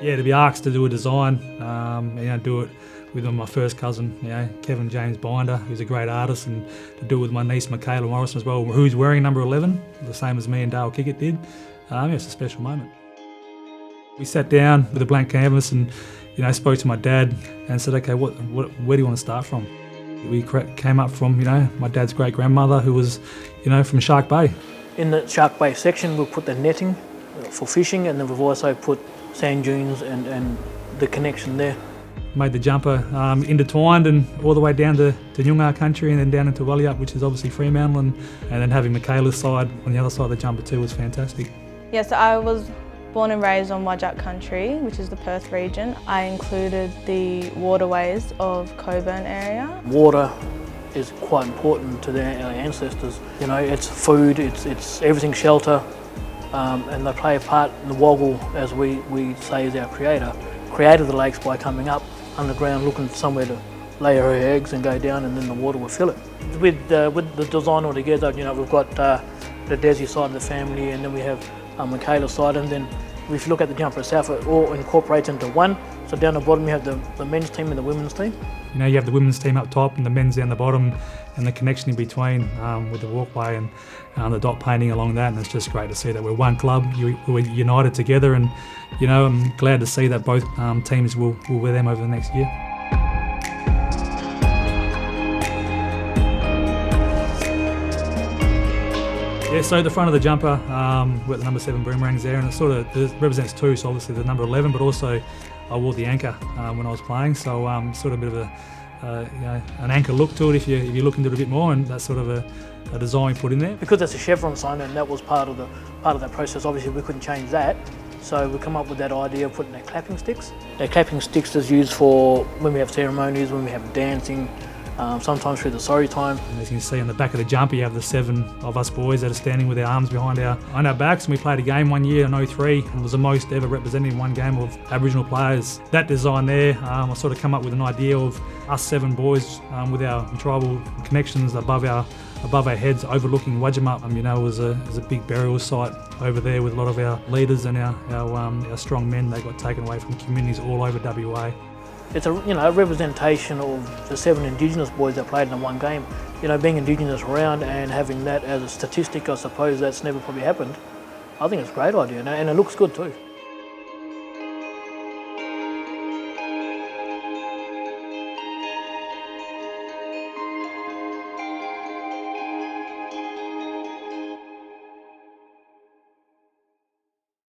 Yeah, to be asked to do a design, do it with my first cousin, Kevin James Binder, who's a great artist, and to do it with my niece Michaela Morrison as well, who's wearing number 11, the same as me and Dale Kickett did. It's a special moment. We sat down with a blank canvas and spoke to my dad and said, okay, where do you want to start from? We came up from my dad's great grandmother, who was from Shark Bay. In the Shark Bay section, we'll put the netting for fishing, and then we've also put sand dunes and the connection there. Made the jumper intertwined and all the way down to Nyungar country and then down into Wallyup, which is obviously Fremantle, and then having Michaela's side on the other side of the jumper too was fantastic. Yes, I was born and raised on Whadjuk country, which is the Perth region. I included the waterways of Coburn area. Water is quite important to our ancestors. It's food, it's everything, shelter, and they play a part in the Woggle, as we say is our creator. Created the lakes by coming up underground, looking for somewhere to lay her eggs and go down, and then the water will fill it. With the design altogether, we've got the Desi side of the family, and then we have Michaela's side, and then if you look at the jumper itself, it all incorporates into one. So down the bottom you have the men's team and the women's team. You have the women's team up top and the men's down the bottom, and the connection in between with the walkway and the dot painting along that, and it's just great to see that we're one club, we're united together, and I'm glad to see that both teams will wear them over the next year. Yeah, so the front of the jumper, we've got the number 7 boomerangs there, and it represents 2, so obviously the number 11, but also I wore the anchor when I was playing, so sort of a bit of an anchor look to it if you look into it a bit more, and that's sort of a design we put in there. Because it's a chevron sign, and that was part of that process, obviously we couldn't change that, so we come up with that idea of putting our clapping sticks. Our clapping sticks is used for when we have ceremonies, when we have dancing, sometimes through the sorry time. And as you can see on the back of the jumper, you have the 7 of us boys that are standing with our arms behind our backs, and we played a game one year in 2003, and it was the most ever represented in one game of Aboriginal players. That design there, I sort of come up with an idea of us 7 boys with our tribal connections above our heads, overlooking Wajimap. It was a big burial site over there with a lot of our leaders and our strong men. They got taken away from communities all over WA. It's a representation of the 7 Indigenous boys that played in the one game. Being Indigenous around and having that as a statistic, I suppose that's never probably happened. I think it's a great idea, and it looks good too.